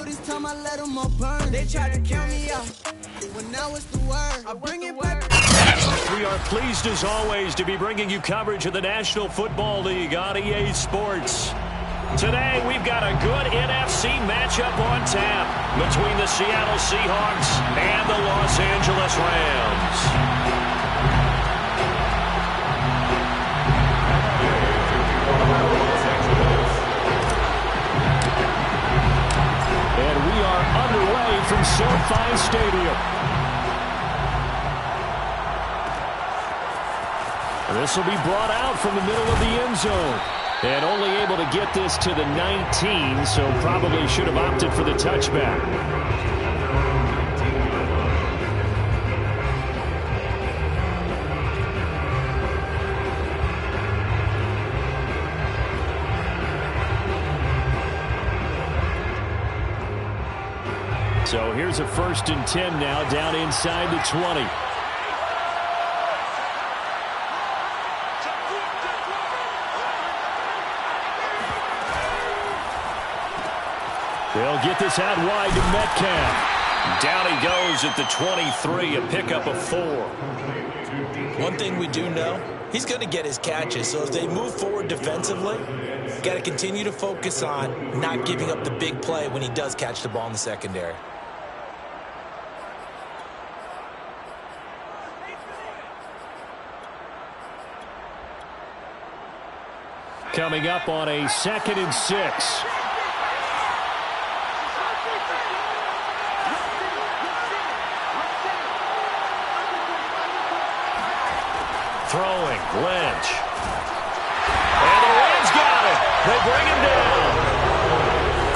this time I let them all burn. They tried to count me out, when now it's the word. I bring it back. We are pleased as always to be bringing you coverage of the National Football League on EA Sports. Today we've got a good NFC matchup on tap between the Seattle Seahawks and the Los Angeles Rams. And we are underway from SoFi Stadium. This will be brought out from the middle of the end zone. And only able to get this to the 19, so probably should have opted for the touchback. So here's a 1st and 10 now, down inside the 20. They'll get this out wide to Metcalf. Down he goes at the 23, a pickup of 4. One thing we do know, he's going to get his catches. So as they move forward defensively, got to continue to focus on not giving up the big play when he does catch the ball in the secondary. Coming up on a 2nd and 6. Throwing, Lynch. And the Rams got it. They bring him down.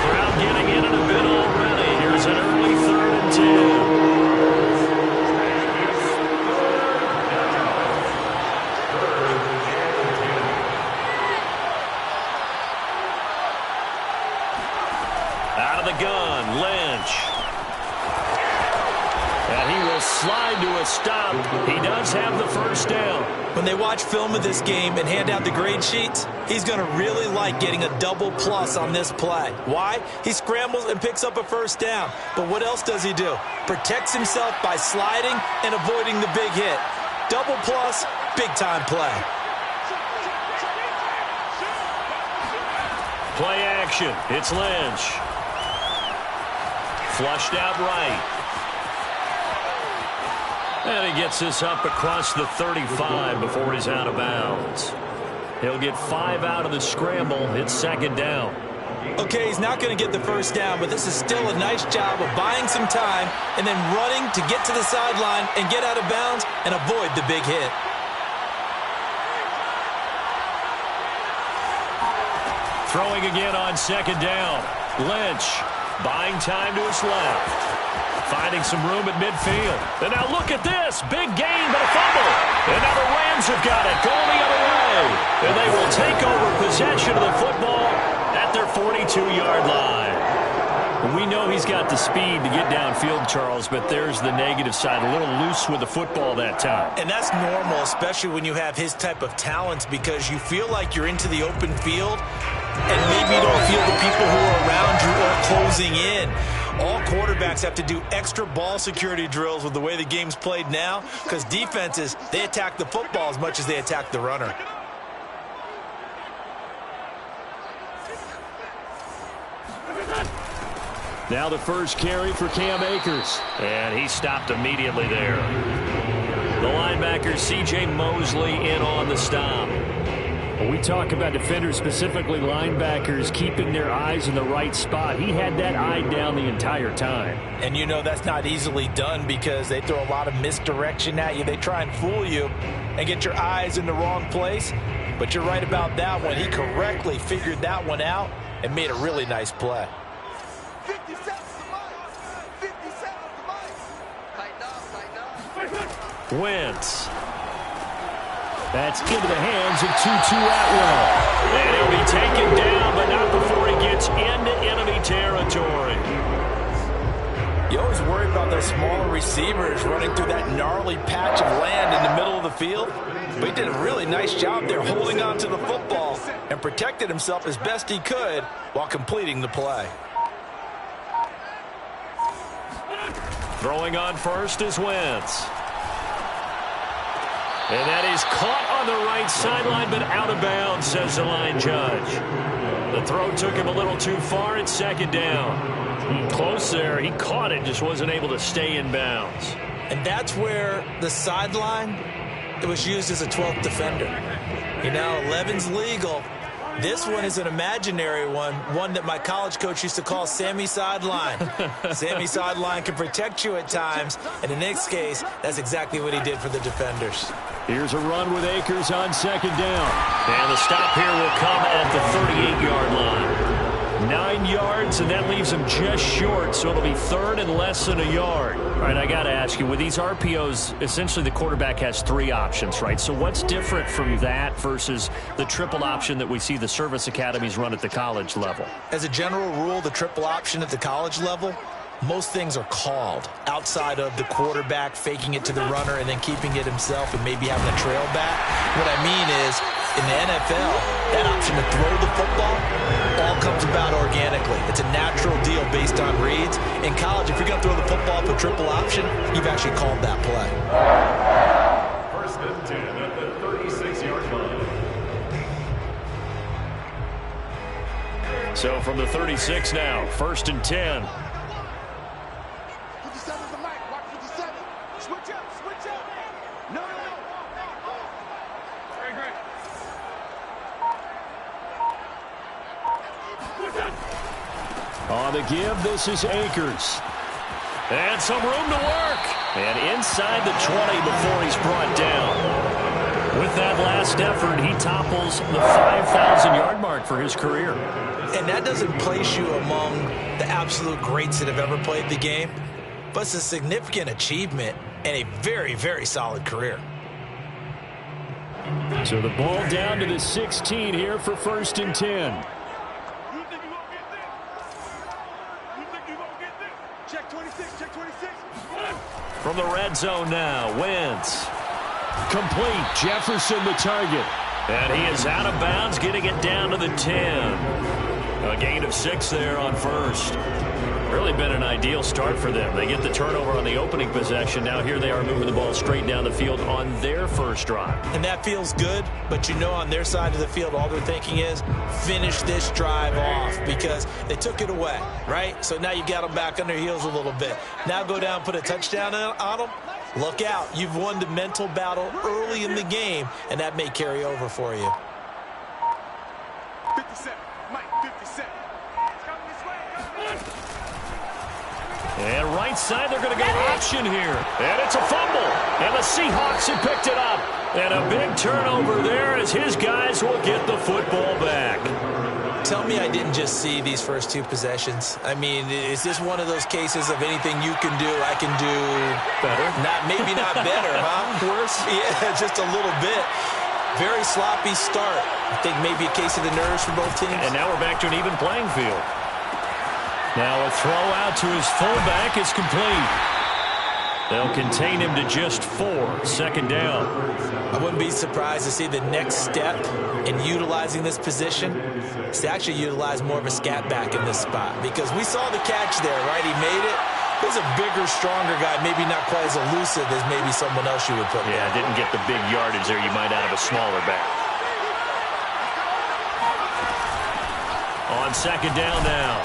Crowd getting in a bit already. Here's an early 3rd and 10. Out of the gun, Lynch. And he will slide to a stop. He does have the 1st down. When they watch film of this game and hand out the grade sheets, he's going to really like getting a double plus on this play. Why? He scrambles and picks up a 1st down. But what else does he do? Protects himself by sliding and avoiding the big hit. Double plus, big-time play. Play action. It's Lynch. Flushed out right. And he gets this up across the 35 before he's out of bounds. He'll get 5 out of the scramble. It's 2nd down. Okay, he's not going to get the 1st down, but this is still a nice job of buying some time and then running to get to the sideline and get out of bounds and avoid the big hit. Throwing again on 2nd down. Lynch buying time to his left. Finding some room at midfield. And now look at this. Big gain, but a fumble. And now the Rams have got it. Going the other way. And they will take over possession of the football at their 42-yard line. We know he's got the speed to get downfield, Charles, but there's the negative side. A little loose with the football that time. And that's normal, especially when you have his type of talents, because you feel like you're into the open field and maybe you don't feel the people who are around you are closing in. All quarterbacks have to do extra ball security drills with the way the game's played now, because defenses, they attack the football as much as they attack the runner. Now the 1st carry for Cam Akers. And he stopped immediately there. The linebacker, C.J. Mosley, in on the stop. When we talk about defenders, specifically linebackers, keeping their eyes in the right spot, he had that eye down the entire time. And you know that's not easily done because they throw a lot of misdirection at you. They try and fool you and get your eyes in the wrong place. But you're right about that one. He correctly figured that one out and made a really nice play. 50 seconds to Mike. 50 seconds to Mike. Tighten up. Wentz. That's into the hands of Tutu Atwell. And he'll be taken down, but not before he gets into enemy territory. You always worry about those smaller receivers running through that gnarly patch of land in the middle of the field. But he did a really nice job there holding on to the football and protected himself as best he could while completing the play. Throwing on first is Wentz. And that is caught on the right sideline, but out of bounds, says the line judge. The throw took him a little too far at second down. Close there. He caught it, just wasn't able to stay in bounds. And that's where the sideline, it was used as a 12th defender. You know, 11's legal. This one is an imaginary one that my college coach used to call Sammy Sideline. Sammy Sideline can protect you at times, and in this case, that's exactly what he did for the defenders. Here's a run with Akers on second down. And the stop here will come at the 38-yard line. 9 yards, and that leaves him just short, so it'll be third and less than a yard. All right, I got to ask you, with these RPOs, essentially the quarterback has 3 options, right? So what's different from that versus the triple option that we see the service academies run at the college level? As a general rule, the triple option at the college level, most things are called outside of the quarterback faking it to the runner and then keeping it himself and maybe having a trail back. What I mean is, in the NFL, that option to throw the football all comes about organically. It's a natural deal based on reads. In college, if you're going to throw the football for triple option, you've actually called that play. First and 10 at the 36-yard line. So from the 36 now, first and 10. 57's the mic. Watch 57. Switch up. Switch up. No. Great. On the give, this is Akers. And some room to work. And inside the 20 before he's brought down. With that last effort, he topples the 5,000-yard mark for his career. And that doesn't place you among the absolute greats that have ever played the game, but it's a significant achievement and a very, very solid career. So the ball down to the 16 here for first and 10. Check 26. Check 26. From the red zone now, Wentz. Complete. Jefferson the target. And he is out of bounds, getting it down to the 10. A gain of 6 there on first. Really been an ideal start for them. They get the turnover on the opening possession. Now here they are moving the ball straight down the field on their first drive. And that feels good, but you know on their side of the field, all they're thinking is finish this drive off because they took it away, right? So now you got them back on their heels a little bit. Now go down and put a touchdown on them. Look out. You've won the mental battle early in the game, and that may carry over for you. 57. Mike, 57. And right side, they're going to go option here. And it's a fumble. And the Seahawks have picked it up. And a big turnover there as his guys will get the football back. Tell me I didn't just see these first 2 possessions. I mean, is this one of those cases of anything you can do, I can do better? Maybe not better, huh? Worse? Yeah, just a little bit. Very sloppy start. I think maybe a case of the nerves for both teams. And now we're back to an even playing field. Now a throw out to his fullback is complete. They'll contain him to just 4. Second down. I wouldn't be surprised to see the next step in utilizing this position is to actually utilize more of a scat back in this spot. Because we saw the catch there, right? He made it. He's a bigger, stronger guy, maybe not quite as elusive as maybe someone else you would put there. Yeah, didn't get the big yardage there you might out of a smaller back. On second down now.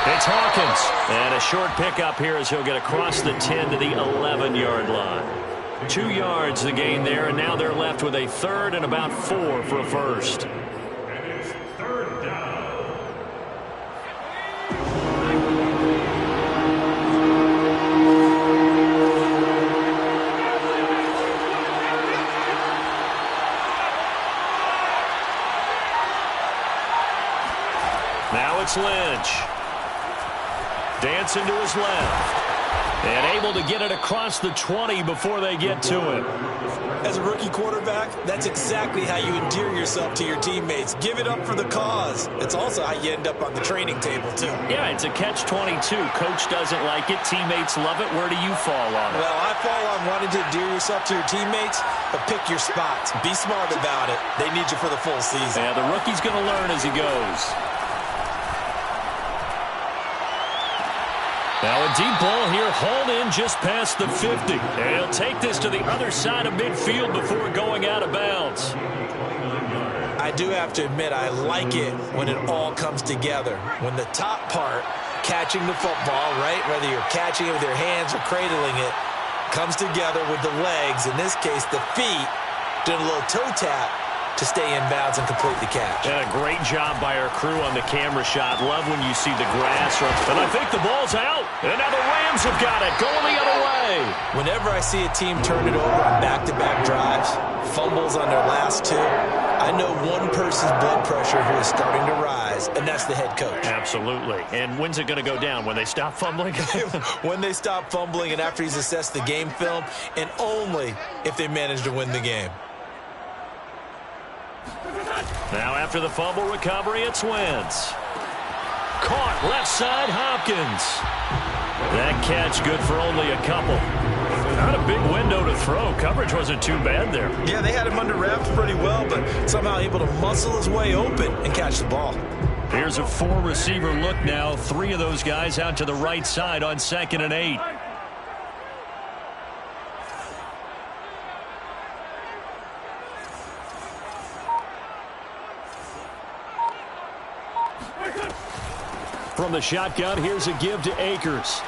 It's Hawkins. And a short pickup here as he'll get across the 10 to the 11-yard line. 2 yards the gain there, and now they're left with a third and about 4 for a first. And it's third down. Now it's Lynch. Dancing to his left. And able to get it across the 20 before they get to him. As a rookie quarterback, that's exactly how you endear yourself to your teammates. Give it up for the cause. It's also how you end up on the training table, too. Yeah, it's a catch-22. Coach doesn't like it. Teammates love it. Where do you fall on it? Well, I fall on wanting to endear yourself to your teammates, but pick your spots. Be smart about it. They need you for the full season. Yeah, the rookie's going to learn as he goes. Now a deep ball here, hauled in down just past the 50. And he'll take this to the other side of midfield before going out of bounds. I do have to admit, I like it when it all comes together. When the top part, catching the football, right, whether you're catching it with your hands or cradling it, comes together with the legs, in this case the feet, doing a little toe tap to stay in bounds and complete the catch. And a great job by our crew on the camera shot. Love when you see the grass. And I think the ball's out. And now the Rams have got it, going the other way. Whenever I see a team turn it over on back-to-back drives, fumbles on their last two, I know one person's blood pressure who is starting to rise, and that's the head coach. Absolutely. And when's it going to go down? When they stop fumbling? When they stop fumbling and after he's assessed the game film, and only if they manage to win the game. Now after the fumble recovery, it's Wentz. Caught left side, Hopkins. That catch good for only a couple. Not a big window to throw. Coverage wasn't too bad there. Yeah, they had him under wraps pretty well, but somehow able to muscle his way open and catch the ball. Here's a four-receiver look now. Three of those guys out to the right side on 2nd and 8. From the shotgun, here's a give to Akers.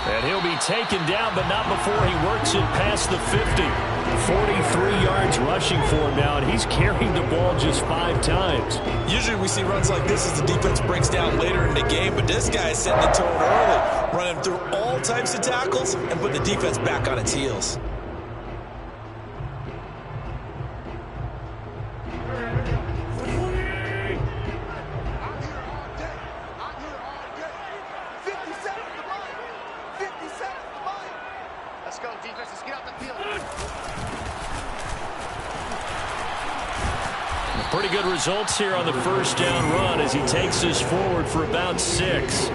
And he'll be taken down, but not before he works it past the 50. 43 yards rushing for him now, and he's carried the ball just 5 times. Usually we see runs like this as the defense breaks down later in the game, but this guy is setting the tone early, running through all types of tackles and put the defense back on its heels. Pretty good results here on the first down run as he takes this forward for about 6. A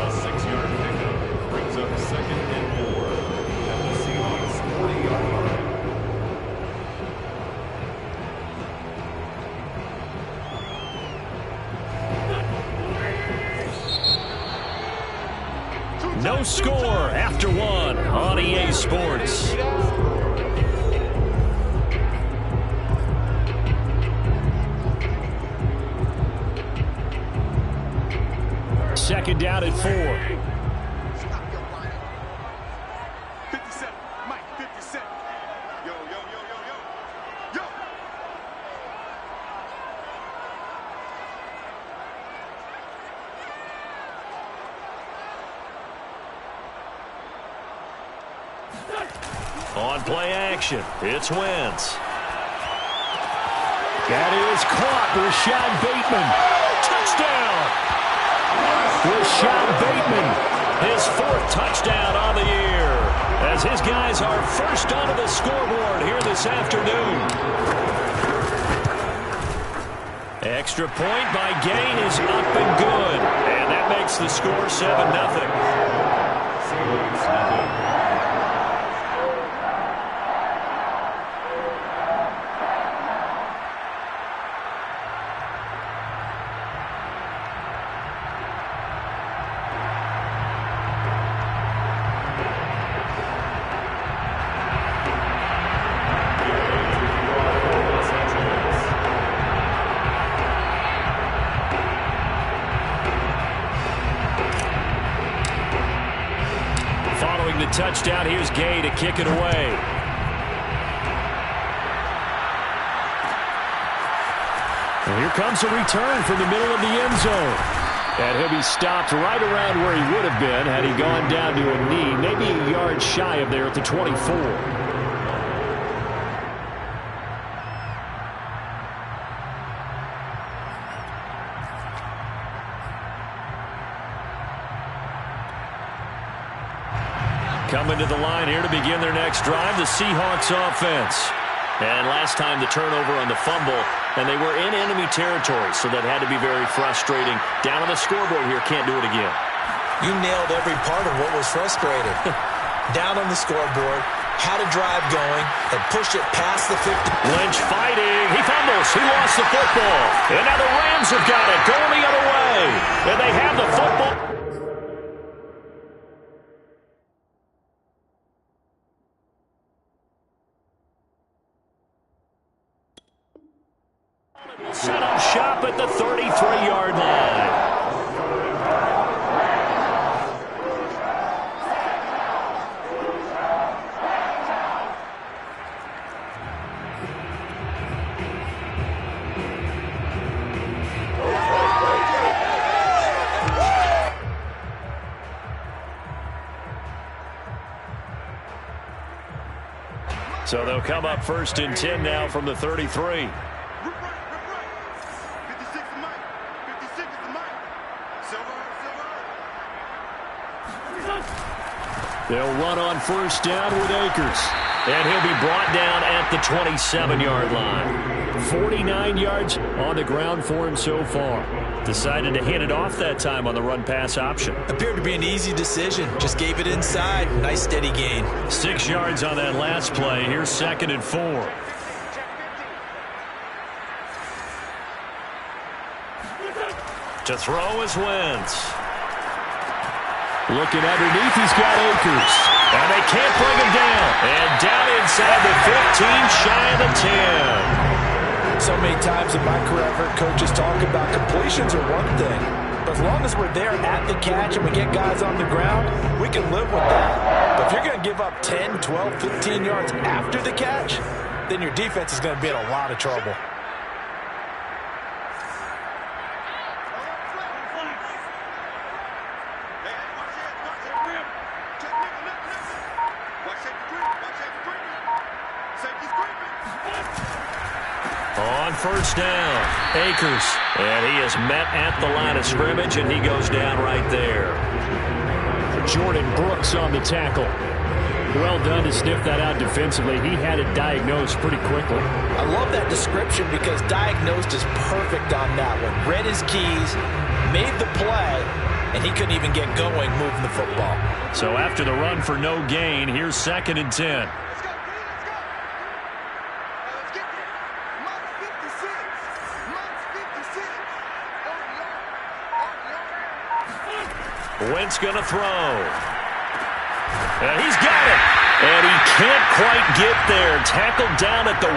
6-yard pickup brings up 2nd and 4 at the Seahawks 40-yard line. No score after 1 on EA Sports. Second down at 4. 57, Mike, 57. Yo, yo, yo, yo, yo. Yo. On play action, it's Wentz. That is caught. Rashad Bateman. Touchdown. Rashad Bateman, his 4th touchdown on the year, as his guys are first onto the scoreboard here this afternoon. Extra point by Gain is up and good, and that makes the score 7-0. The touchdown, here's Gay to kick it away. And here comes a return from the middle of the end zone. And he'll be stopped right around where he would have been had he gone down to a knee, maybe a yard shy of there at the 24. Coming to the line here to begin their next drive, the Seahawks offense. And last time the turnover on the fumble, and they were in enemy territory, so that had to be very frustrating. Down on the scoreboard here, can't do it again. You nailed every part of what was frustrating. Down on the scoreboard, had a drive going, had pushed it past the 50. Lynch fighting. He fumbles. He lost the football. And now the Rams have got it, going the other way. And they have the football. So they'll come up 1st and 10 now from the 33. They'll run on 1st down with Akers. And he'll be brought down at the 27-yard line. 49 yards on the ground for him so far. Decided to hand it off that time on the run-pass option. Appeared to be an easy decision. Just gave it inside. Nice steady gain. 6 yards on that last play. Here's 2nd and 4. To throw is Wentz. Looking underneath, he's got Akers. And they can't bring him down. And down inside the 15, shy of the 10. So many times in my career, I've heard coaches talk about completions are one thing. But as long as we're there at the catch and we get guys on the ground, we can live with that. But if you're going to give up 10, 12, 15 yards after the catch, then your defense is going to be in a lot of trouble. On 1st down, Akers. And he is met at the line of scrimmage, and he goes down right there. Jordan Brooks on the tackle. Well done to sniff that out defensively. He had it diagnosed pretty quickly. I love that description because diagnosed is perfect on that one. Read his keys, made the play, and he couldn't even get going moving the football. So after the run for no gain, here's 2nd and 10. Wentz going to throw. And he's got it. And he can't quite get there. Tackled down at the 1.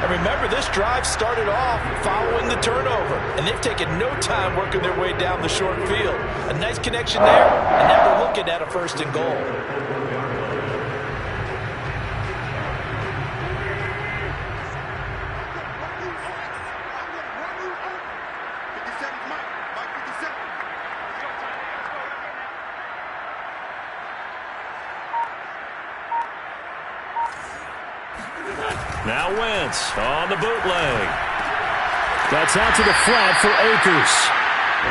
And remember, this drive started off following the turnover. And they've taken no time working their way down the short field. A nice connection there. And now they're looking at a 1st and goal. Now Wentz on the bootleg. That's out to the flat for Akers.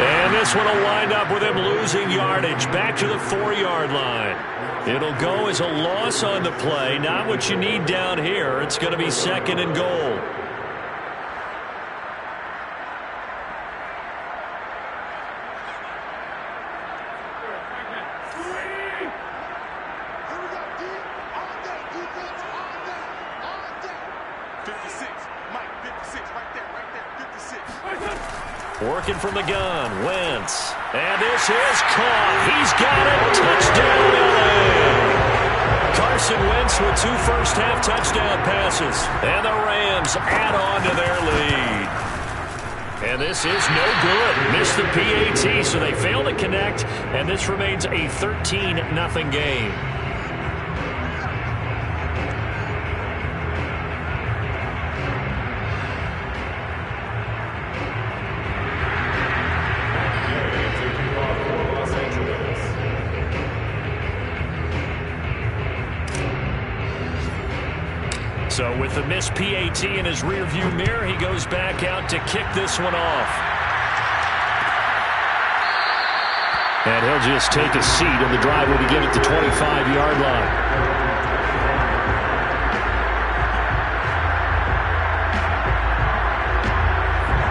And this one will wind up with him losing yardage back to the 4-yard line. It'll go as a loss on the play. Not what you need down here. It's going to be 2nd and goal. Working from the gun, Wentz. And this is caught. He's got it. Touchdown, LA. Carson Wentz with 2 first-half touchdown passes. And the Rams add on to their lead. And this is no good. Missed the PAT, so they fail to connect. And this remains a 13-0 game. So with the missed PAT in his rearview mirror, he goes back out to kick this one off. And he'll just take a seat, and the drive will begin at the 25-yard line.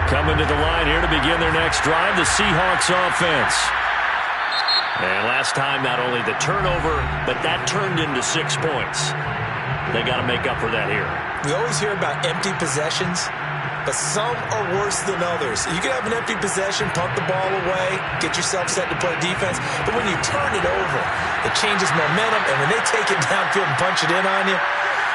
Coming to the line here to begin their next drive, the Seahawks offense. And last time, not only the turnover, but that turned into 6 points. They got to make up for that here. We always hear about empty possessions, but some are worse than others. You can have an empty possession, punt the ball away, get yourself set to play defense, but when you turn it over, it changes momentum, and when they take it downfield and punch it in on you,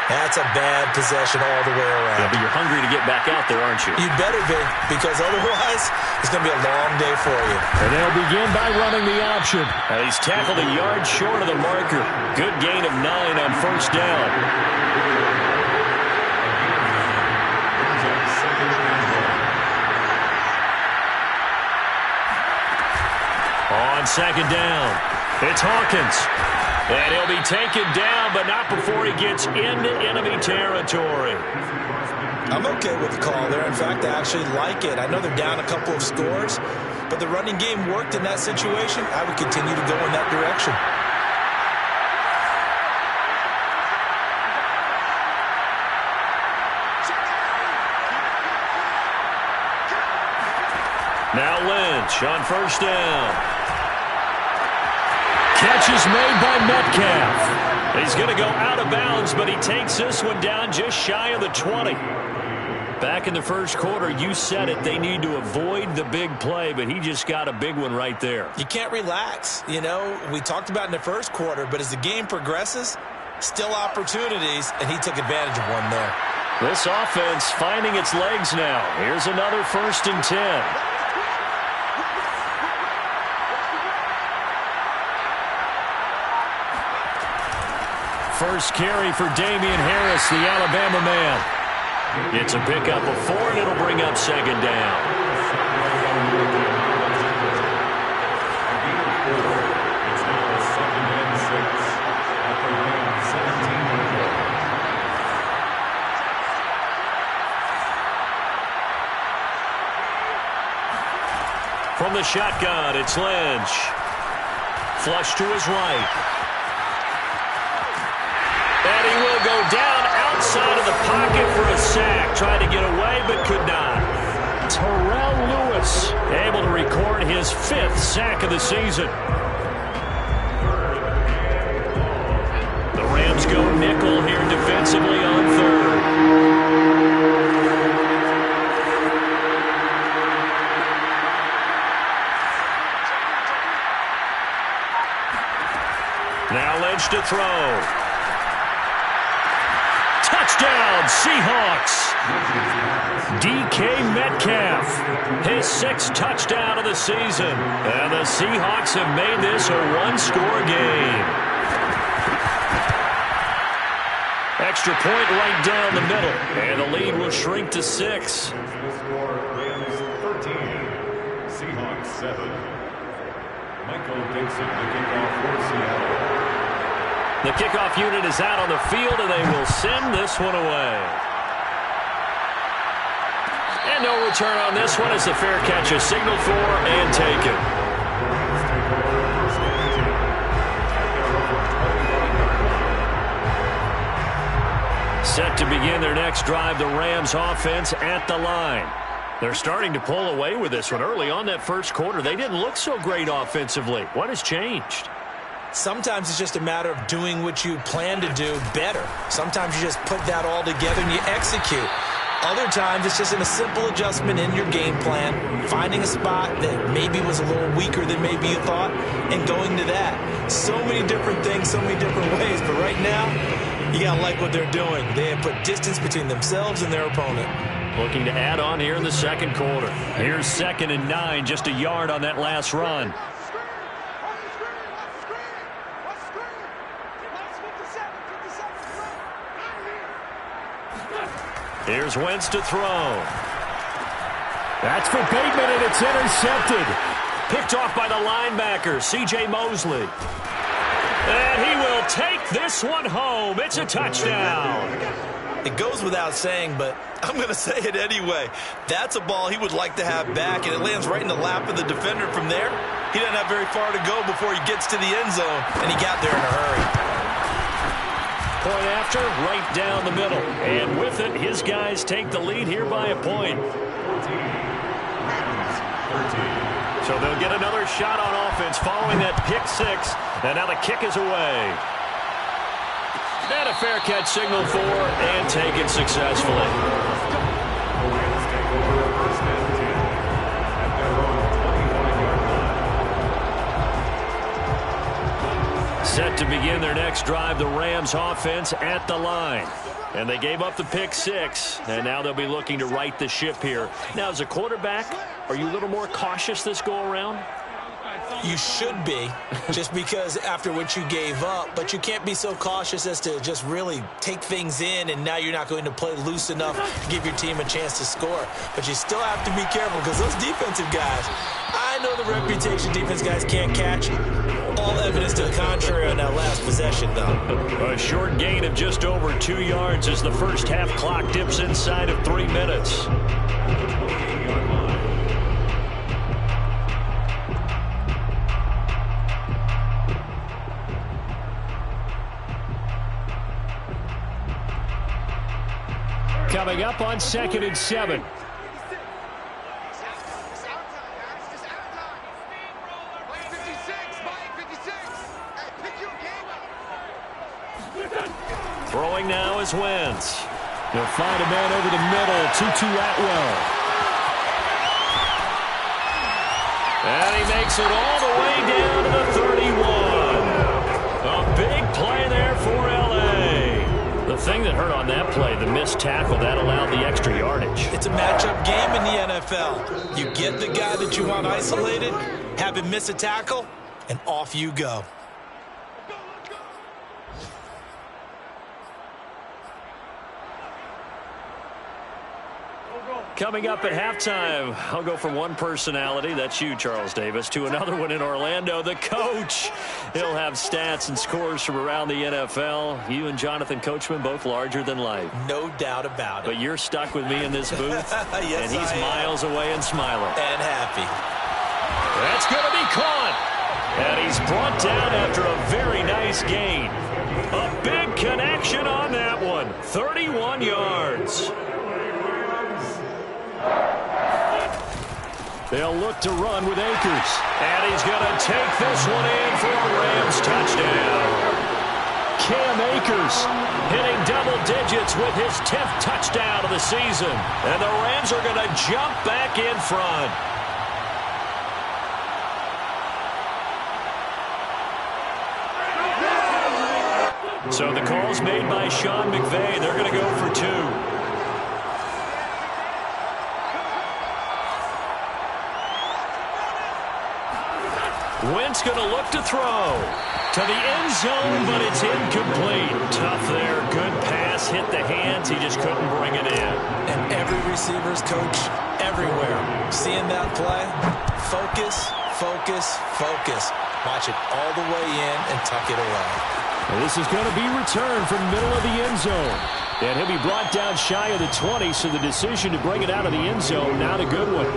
that's a bad possession all the way around. Yeah, but you're hungry to get back out there, aren't you? You better be, because otherwise it's going to be a long day for you. And they'll begin by running the option. And he's tackled a yard short of the marker. Good gain of 9 on 1st down. On second down. It's Hawkins. And he'll be taken down, but not before he gets into enemy territory. I'm okay with the call there. In fact, I actually like it. I know they're down a couple of scores, but the running game worked in that situation. I would continue to go in that direction. Now Lynch on first down. Catch is made by Metcalf. He's going to go out of bounds, but he takes this one down just shy of the 20. Back in the first quarter, you said it, they need to avoid the big play, but he just got a big one right there. You can't relax. You know, we talked about in the first quarter, but as the game progresses, still opportunities, and he took advantage of one there. This offense finding its legs now. Here's another 1st and 10. First carry for Damian Harris, the Alabama man. It's a pickup of 4, and it'll bring up second down. It's now 2nd and 6 at the Rams 17-yard line. From the shotgun, it's Lynch. Flush to his right. And he will go down outside of the pocket for a sack. Tried to get away, but could not. Terrell Lewis able to record his 5th sack of the season. The Rams go nickel here defensively on 3rd. Now Lynch to throw. Touchdown, Seahawks. DK Metcalf, his 6th touchdown of the season. And the Seahawks have made this a 1-score game. Extra point right down the middle. And the lead will shrink to 6. The score, Rams 13, Seahawks 7. Michael Dixon, the kickoff for Seattle. The kickoff unit is out on the field, and they will send this one away. And no return on this one as the fair catch is signaled for and taken. Set to begin their next drive, the Rams offense at the line. They're starting to pull away with this one. Early on that first quarter, they didn't look so great offensively. What has changed? Sometimes it's just a matter of doing what you plan to do better. Sometimes you just put that all together and you execute. Other times it's just a simple adjustment in your game plan, finding a spot that maybe was a little weaker than maybe you thought, and going to that. So many different things, so many different ways, but right now, you got to like what they're doing. They have put distance between themselves and their opponent. Looking to add on here in the second quarter. Here's 2nd and 9, just a yard on that last run. Here's Wentz to throw. That's for Bateman, and it's intercepted. Picked off by the linebacker, C.J. Mosley. And he will take this one home. It's a touchdown. It goes without saying, but I'm going to say it anyway. That's a ball he would like to have back, and it lands right in the lap of the defender from there. He doesn't have very far to go before he gets to the end zone, and he got there in a hurry. Point after, right down the middle. And with it, his guys take the lead here by a point. 14. So they'll get another shot on offense following that pick 6. And now the kick is away. And a fair catch signal for and taken successfully. The Rams take over 1st and 10 at their own 25-yard line. Set to begin their next drive, the Rams offense at the line. And they gave up the pick 6, and now they'll be looking to right the ship here. Now, as a quarterback, are you a little more cautious this go-around? You should be, just because after what you gave up, but you can't be so cautious as to just really take things in, and now you're not going to play loose enough to give your team a chance to score. But you still have to be careful, because those defensive guys, I I know the reputation defense guys can't catch. All evidence to the contrary on that last possession, though. A short gain of just over 2 yards as the first half clock dips inside of 3 minutes. Coming up on 2nd and 7. Throwing now is Wentz. He'll find a man over the middle. Tutu Atwell. And he makes it all the way down to the 31. A big play there for L.A. The thing that hurt on that play, the missed tackle, that allowed the extra yardage. It's a matchup game in the NFL. You get the guy that you want isolated, have him miss a tackle, and off you go. Coming up at halftime, I'll go from one personality, that's you, Charles Davis, to another one in Orlando, the coach. He'll have stats and scores from around the NFL. You and Jonathan Coachman, both larger than life. No doubt about it. But you're stuck with me in this booth, yes, and he's miles away and smiling. And happy. That's going to be caught. And he's brought down after a very nice gain. A big connection on that one. 31 yards. They'll look to run with Akers. And he's going to take this one in for a Rams touchdown. Cam Akers hitting double digits with his 10th touchdown of the season. And the Rams are going to jump back in front. So the call's made by Sean McVay. They're going to go for 2. Wentz going to look to throw to the end zone, but it's incomplete. Tough there. Good pass. Hit the hands. He just couldn't bring it in. And every receiver's coach everywhere. Seeing that play, focus, focus, focus. Watch it all the way in and tuck it away. And this is going to be returned from the middle of the end zone. And he'll be brought down shy of the 20, so the decision to bring it out of the end zone, not a good one.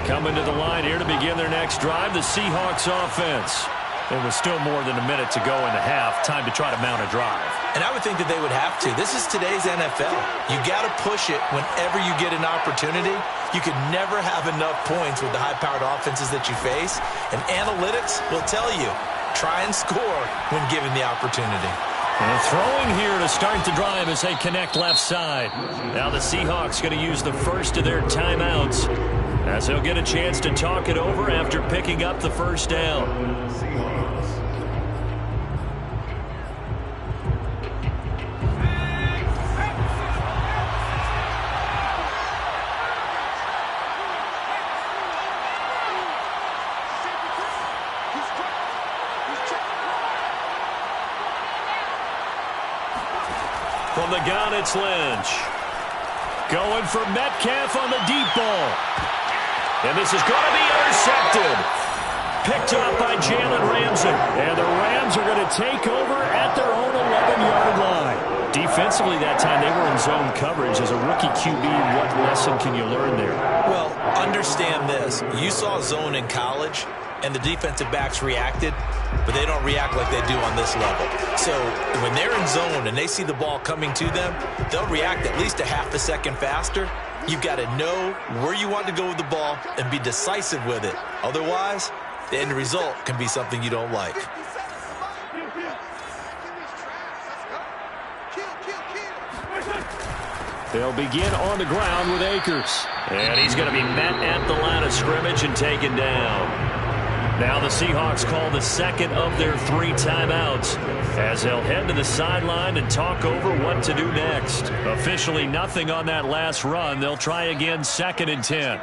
Coming to the line here to begin their next drive, the Seahawks offense. It was still more than a minute to go in the half. Time to try to mount a drive. And I would think that they would have to. This is today's NFL. You got to push it whenever you get an opportunity. You could never have enough points with the high-powered offenses that you face. And analytics will tell you, try and score when given the opportunity. And throwing here to start the drive as they connect left side. Now the Seahawks going to use the first of their timeouts, as they'll get a chance to talk it over after picking up the first down. From the gun, it's Lynch. Going for Metcalf on the deep ball. And this is going to be intercepted. Picked up by Jalen Ramsey. And the Rams are going to take over at their own 11-yard line. Defensively that time, they were in zone coverage. As a rookie QB, what lesson can you learn there? Well, understand this. You saw zone in college, and the defensive backs reacted, but they don't react like they do on this level. So when they're in zone and they see the ball coming to them, they'll react at least a half a second faster. You've got to know where you want to go with the ball and be decisive with it. Otherwise, the end result can be something you don't like. They'll begin on the ground with Akers. And he's going to be met at the line of scrimmage and taken down. Now the Seahawks call the second of their 3 timeouts, as they'll head to the sideline and talk over what to do next. Officially nothing on that last run. They'll try again 2nd and 10.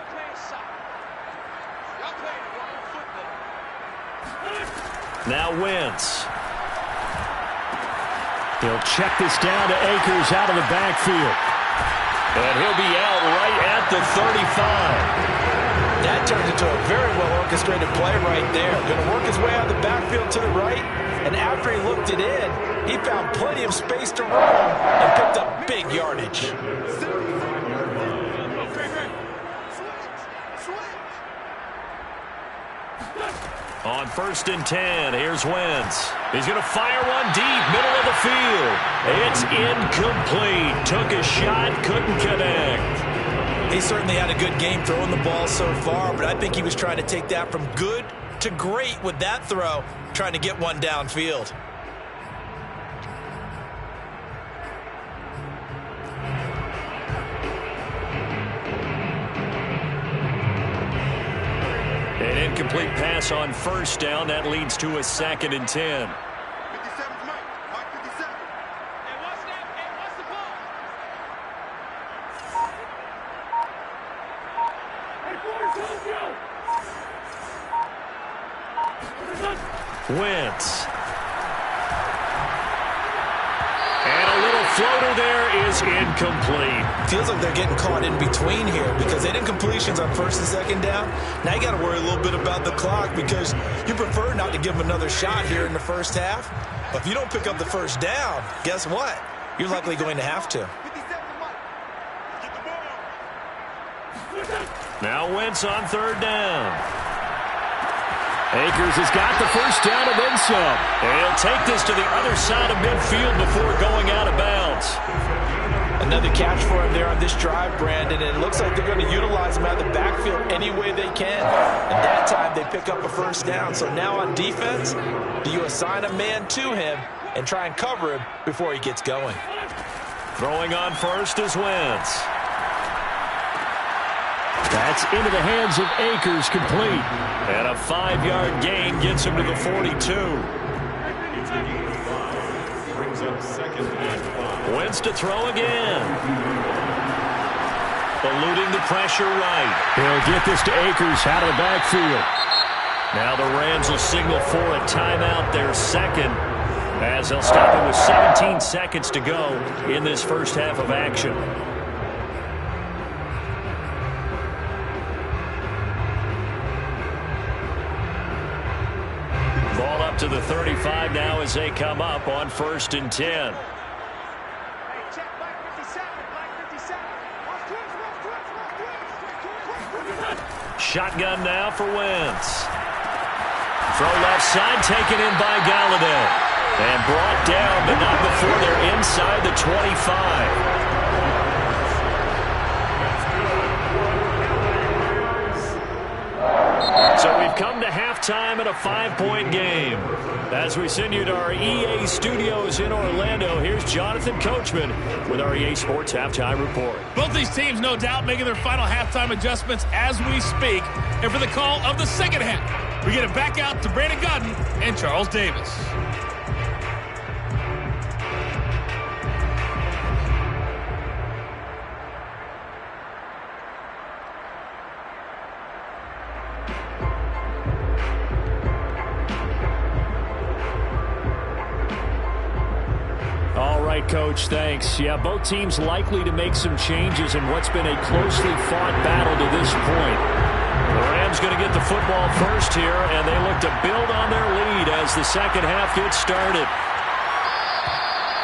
Now Wentz. He'll check this down to Akers out of the backfield. And he'll be out right at the 35. That turned into a very well-orchestrated play right there. Going to work his way out of the backfield to the right, and after he looked it in, he found plenty of space to roam and picked up big yardage. On 1st and 10, here's Wentz. He's going to fire one deep, middle of the field. It's incomplete. Took a shot, couldn't connect. He certainly had a good game throwing the ball so far, but I think he was trying to take that from good to great with that throw, trying to get one downfield. An incomplete pass on 1st down. That leads to a 2nd and 10. 57's Mike. Mike 57. Hey, what's the ball? Wentz. And a little floater there is incomplete. Feels like they're getting caught in between here because they did incompletions on 1st and 2nd down. Now you got to worry a little bit about the clock because you prefer not to give them another shot here in the first half. But if you don't pick up the 1st down, guess what? You're likely going to have to. 57's Mike. Get the ball. Now Wentz on 3rd down. Akers has got the 1st down and then some. And he'll take this to the other side of midfield before going out of bounds. Another catch for him there on this drive, Brandon, and it looks like they're going to utilize him out of the backfield any way they can. And that time they pick up a 1st down. So now on defense, do you assign a man to him and try and cover him before he gets going? Throwing on 1st is Wentz. That's into the hands of Akers, complete. And a 5-yard gain gets him to the 42. Brings up 2nd and 5. Wentz to throw again. Eluding the pressure right. He'll get this to Akers out of the backfield. Now the Rams will signal for a timeout, their 2nd, as they'll stop it with 17 seconds to go in this first half of action. Ball up to the 35 now as they come up on 1st and 10. Shotgun now for Wentz. Throw left side, taken in by Galladay. And brought down, but not before they're inside the 25. So we've come to halftime in a 5-point game. As we send you to our EA studios in Orlando, here's Jonathan Coachman with our EA Sports Halftime Report. Both these teams, no doubt, making their final halftime adjustments as we speak. And for the call of the 2nd half, we get it back out to Brandon Godden and Charles Davis. Coach, thanks. Yeah, both teams likely to make some changes in what's been a closely fought battle to this point. The Rams going to get the football first here, and they look to build on their lead as the second half gets started.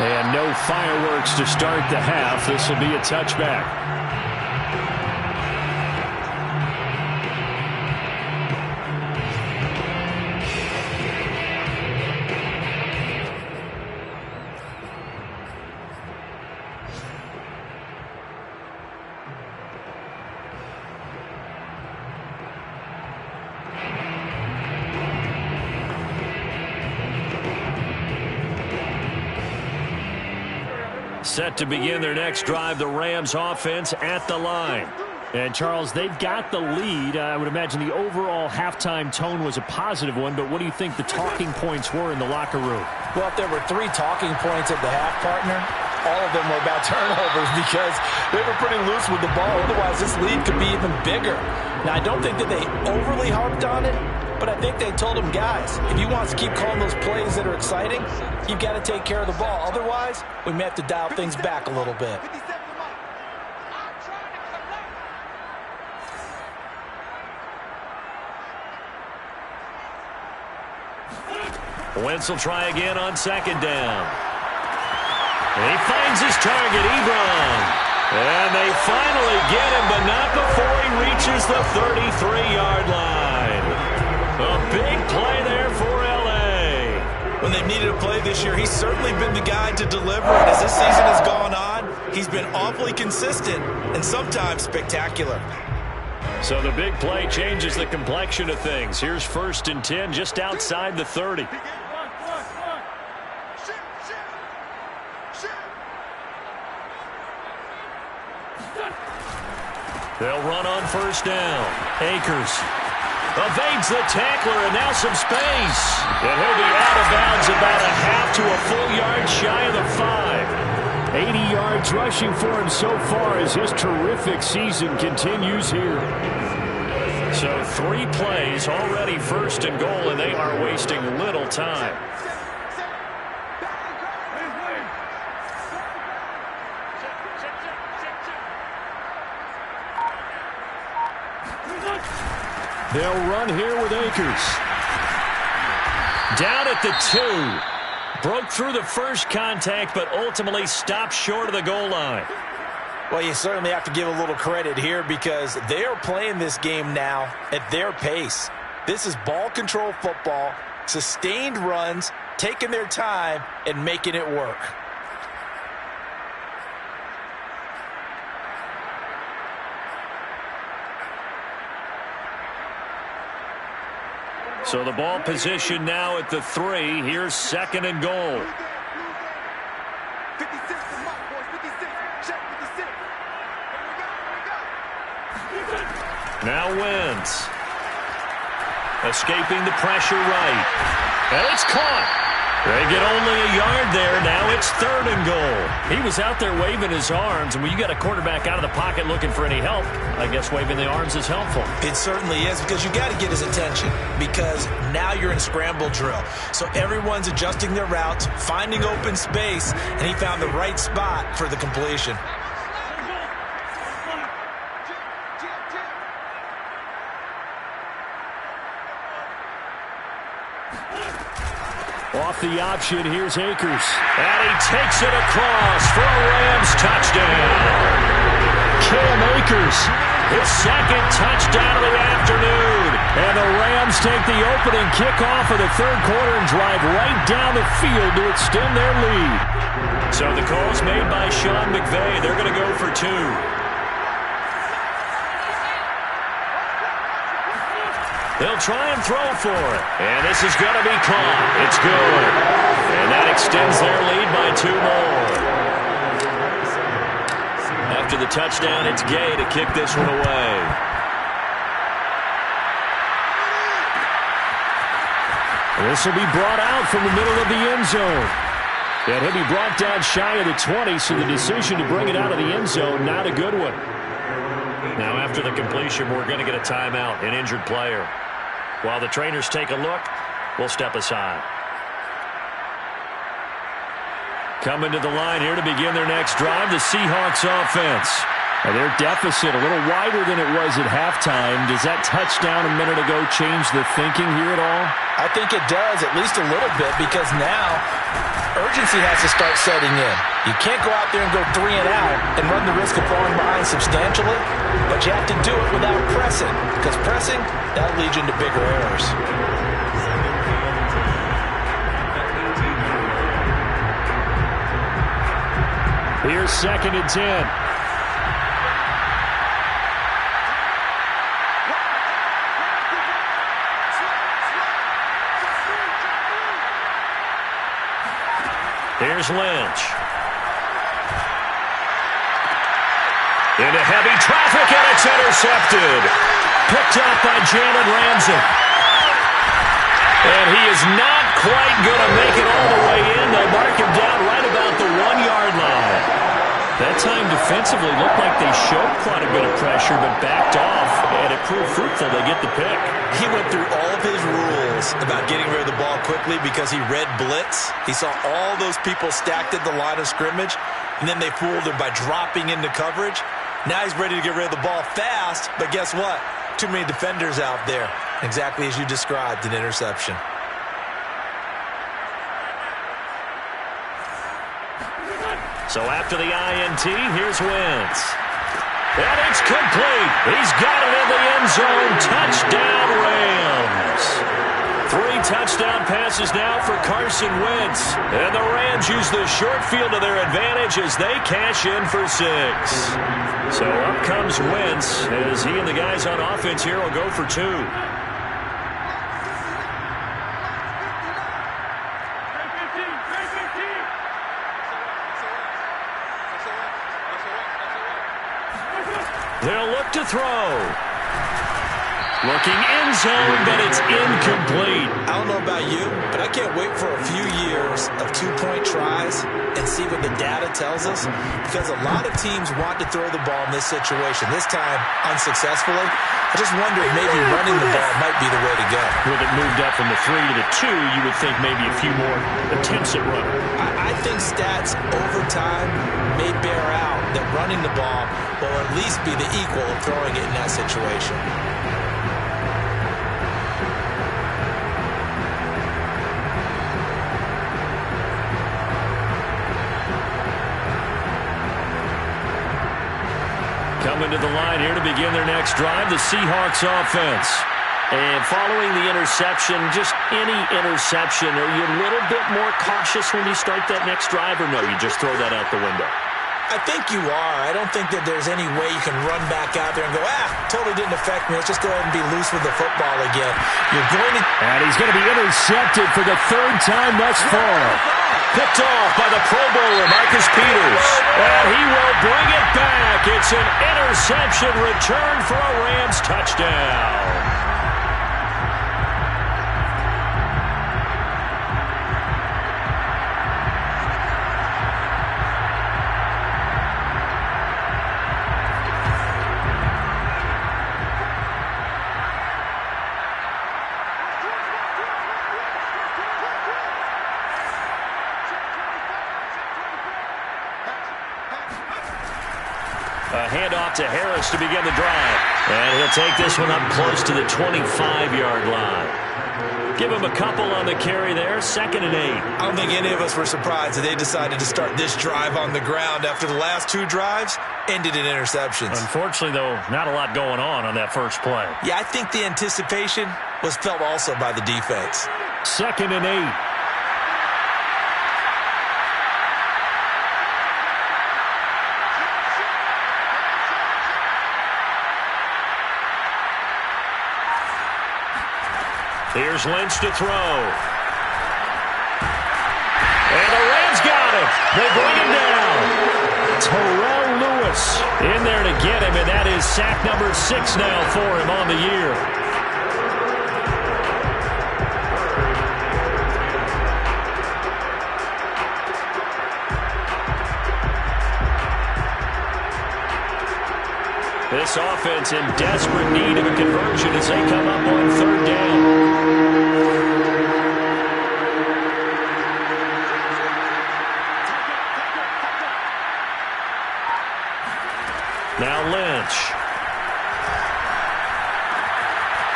And no fireworks to start the half. This will be a touchback. Set to begin their next drive, the Rams offense at the line. And, Charles, they've got the lead. I would imagine the overall halftime tone was a positive one, but what do you think the talking points were in the locker room? Well, if there were 3 talking points at the half, partner, all of them were about turnovers because they were pretty loose with the ball. Otherwise, this lead could be even bigger. Now, I don't think that they overly harped on it, but I think they told them, guys, if you want us to keep calling those plays that are exciting, you've got to take care of the ball. Otherwise, we may have to dial things back a little bit. Wentz will try again on second down. And he finds his target, Ebron. And they finally get him, but not before he reaches the 33-yard line. A big play there for L.A. When they've needed a play this year, he's certainly been the guy to deliver. And as this season has gone on, he's been awfully consistent and sometimes spectacular. So the big play changes the complexion of things. Here's 1st and 10 just outside the 30. They'll run on 1st down. Akers evades the tackler, and now some space. And he'll be out of bounds about a half to a full yard shy of the 5. 80 yards rushing for him so far as his terrific season continues here. So 3 plays, already 1st and goal, and they are wasting little time. They'll run here with Akers. Down at the 2. Broke through the first contact, but ultimately stopped short of the goal line. Well, you certainly have to give a little credit here because they are playing this game now at their pace. This is ball control football, sustained runs, taking their time, and making it work. So the ball position now at the 3. Here's 2nd and goal. 56 is my boys. 56. Check 56. Now Wentz. Escaping the pressure right. And it's caught. They get only a yard there. Now it's 3rd and goal. He was out there waving his arms, and when you got a quarterback out of the pocket looking for any help, I guess waving the arms is helpful. It certainly is, because you got to get his attention, because now you're in scramble drill. So everyone's adjusting their routes, finding open space, and he found the right spot for the completion. Off the option, here's Akers. And he takes it across for a Rams touchdown. Cam Akers, His 2nd touchdown of the afternoon. and the Rams take the opening kickoff of the 3rd quarter and drive right down the field to extend their lead. So the call's made by Sean McVay. They're going to go for 2. They'll try and throw for it. And this is going to be caught. It's good. And that extends their lead by 2 more. After the touchdown, it's Gay to kick this one away. This will be brought out from the middle of the end zone. And he'll be brought down shy of the 20, so the decision to bring it out of the end zone, not a good one. Now after the completion, we're going to get a timeout, an injured player. While the trainers take a look, we'll step aside. Coming to the line here to begin their next drive, the Seahawks offense. And their deficit a little wider than it was at halftime. Does that touchdown a minute ago change the thinking here at all? I think it does, at least a little bit, because now urgency has to start setting in. You can't go out there and go 3 and out and run the risk of falling behind substantially, but you have to do it without pressing, because pressing, that'll lead you into bigger errors. Here's 2nd and 10. Here's Lynch. Into heavy traffic, and it's intercepted. Picked up by Jalen Ramsey. And he is not quite going to make it all the way in. They'll mark him down right about the 1-yard line. defensively looked like they showed quite a bit of pressure but backed off, and it proved fruitful. They get the pick. He went through all of his rules about getting rid of the ball quickly because he read blitz. He saw all those people stacked at the line of scrimmage, and then they fooled him by dropping into coverage. Now he's ready to get rid of the ball fast, but guess what? Too many defenders out there. Exactly as you described, an interception. So after the INT, here's Wentz. And it's complete. He's got it in the end zone. Touchdown, Rams. 3 touchdown passes now for Carson Wentz. And the Rams use the short field to their advantage as they cash in for 6. So up comes Wentz as he and the guys on offense here will go for 2. They'll look to throw. Looking end zone, but it's incomplete. I don't know about you, but I can't wait for a few years of 2-point tries and see what the data tells us, because a lot of teams want to throw the ball in this situation. This time, unsuccessfully. I just wonder if maybe running the ball might be the way to go. With it moved up from the 3 to the 2, you would think maybe a few more attempts at running. I think stats over time may bear out that running the ball will at least be the equal of throwing it in that situation. Coming to the line here to begin their next drive, the Seahawks offense. And following the interception, just any interception, are you a little bit more cautious when you start that next drive, or no, you just throw that out the window? I think you are. I don't think that there's any way you can run back out there and go, totally didn't affect me. Let's just go ahead and be loose with the football again. You're going to... And he's going to be intercepted for the 3rd time thus far. Picked off by the Pro Bowler, Marcus Peters. And he will bring it back. It's an interception return for a Rams touchdown. A handoff to Harris to begin the drive. And he'll take this one up close to the 25-yard line. Give him a couple on the carry there. 2nd and 8. I don't think any of us were surprised that they decided to start this drive on the ground after the last 2 drives ended in interceptions. Unfortunately, though, not a lot going on that first play. Yeah, I think the anticipation was felt also by the defense. 2nd and 8. Here's Lynch to throw. And the Rams got him. They bring him down. Terrell Lewis in there to get him, and that is sack number 6 now for him on the year. This offense in desperate need of a conversion as they come up on 3rd down. Now Lynch.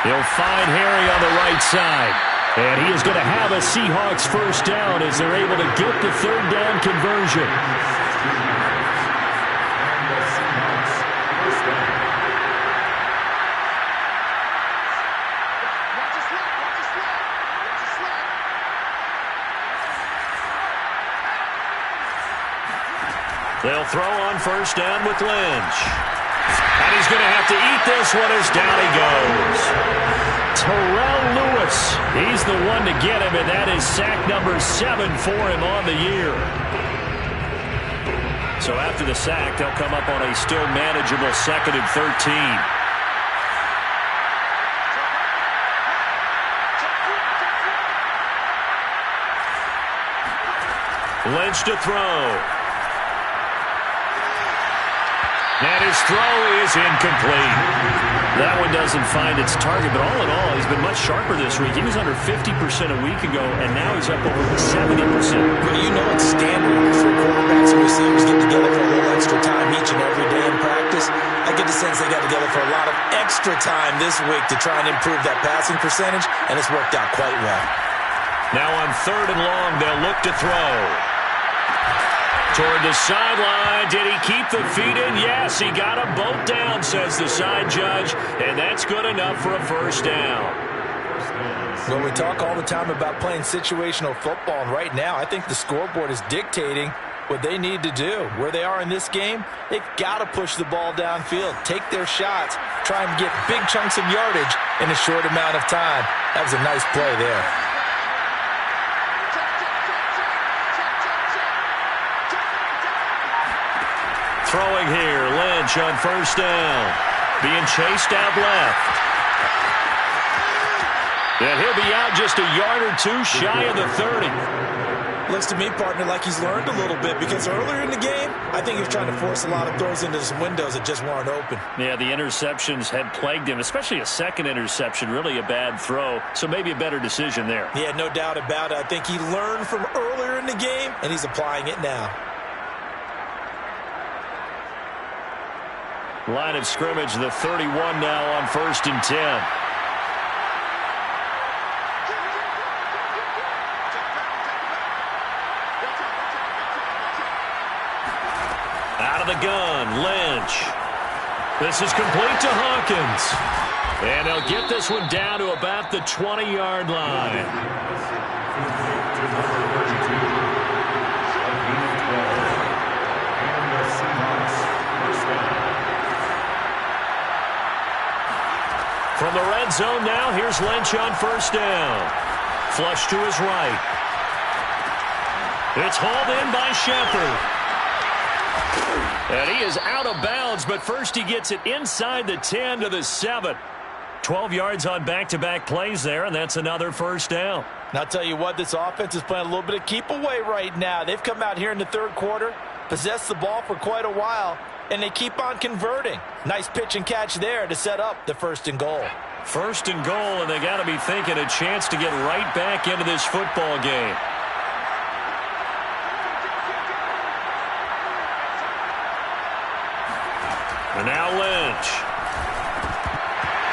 He'll find Harry on the right side. And he is going to have a Seahawks first down as they're able to get the 3rd down conversion. They'll throw on first down with Lynch. And he's going to have to eat this one as down he goes. Terrell Lewis, he's the one to get him, and that is sack number 7 for him on the year. So after the sack, they'll come up on a still manageable 2nd and 13. Lynch to throw. And his throw is incomplete. That one doesn't find its target, but all in all, he's been much sharper this week. He was under 50% a week ago, and now he's up over 70%. Well, you know it's standard for quarterbacks and receivers get together for a little extra time each and every day in practice. I get the sense they got together for a lot of extra time this week to try and improve that passing percentage, and it's worked out quite well. Now on 3rd and long, they'll look to throw. Toward the sideline. Did he keep the feet in? Yes, he got them both down, says the side judge, and that's good enough for a first down. Well, we talk all the time about playing situational football, and right now I think the scoreboard is dictating what they need to do. Where they are in this game, they've got to push the ball downfield, take their shots, try and get big chunks of yardage in a short amount of time. That was a nice play there. Throwing here, Lynch on 1st down. Being chased out left. And he'll be out just a yard or two shy of the 30. Looks to me, partner, like he's learned a little bit because earlier in the game, I think he was trying to force a lot of throws into some windows that just weren't open. Yeah, the interceptions had plagued him, especially a second interception, really a bad throw. So maybe a better decision there. Yeah, no doubt about it. I think he learned from earlier in the game, and he's applying it now. Line of scrimmage, the 31 now on 1st and 10. Out of the gun, Lynch. This is complete to Hawkins. And they'll get this one down to about the 20-yard line. From the red zone now, here's Lynch on 1st down. Flush to his right. It's hauled in by Shepard. And he is out of bounds, but first he gets it inside the 10 to the 7. 12 yards on back-to-back plays there, and that's another 1st down. And I'll tell you what, this offense is playing a little bit of keep away right now. They've come out here in the 3rd quarter, possessed the ball for quite a while, and they keep on converting. Nice pitch and catch there to set up the 1st and goal. 1st and goal, and they got to be thinking a chance to get right back into this football game. And now Lynch.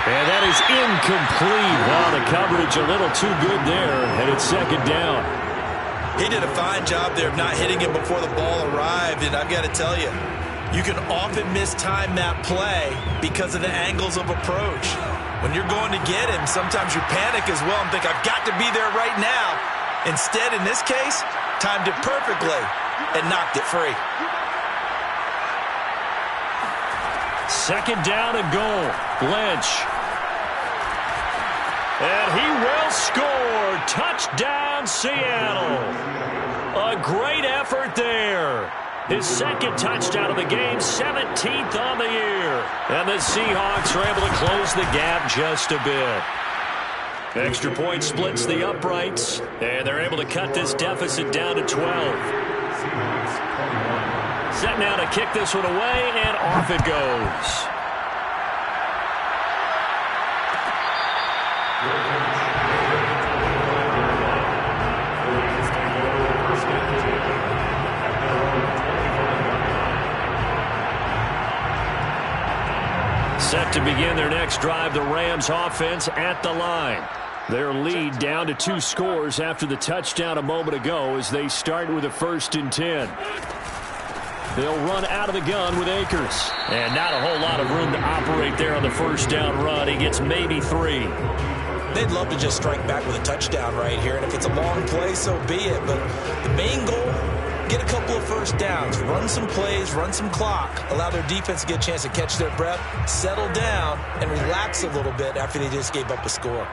And that is incomplete. Wow, the coverage a little too good there, and it's 2nd down. He did a fine job there of not hitting him before the ball arrived, and I've got to tell you, you can often mistime that play because of the angles of approach. When you're going to get him, sometimes you panic as well and think, I've got to be there right now. Instead, in this case, timed it perfectly and knocked it free. 2nd down and goal. Lynch. And he will score. Touchdown, Seattle. A great effort there. His 2nd touchdown of the game, 17th on the year. And the Seahawks are able to close the gap just a bit. Extra point splits the uprights, and they're able to cut this deficit down to 12. Set now to kick this one away, and off it goes. Set to begin their next drive, the Rams offense at the line. Their lead down to 2 scores after the touchdown a moment ago as they start with a 1st and 10. They'll run out of the gun with Akers. And not a whole lot of room to operate there on the 1st down run. He gets maybe 3. They'd love to just strike back with a touchdown right here, and if it's a long play, so be it. But the main goal, get a couple of 1st downs, run some plays, run some clock, allow their defense to get a chance to catch their breath, settle down, and relax a little bit after they just gave up a score.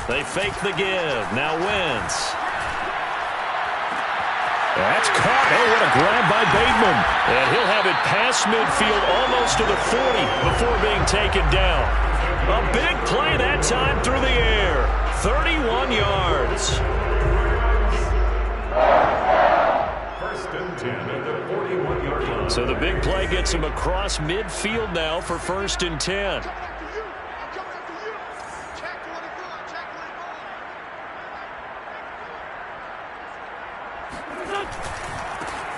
They fake the give. Now Wentz. That's caught. Oh, what a grab by Bateman. And he'll have it past midfield almost to the 40 before being taken down. A big play that time through the air. 31 yards. First and 10 at the 41-yard line. So the big play gets him across midfield now for first and 10.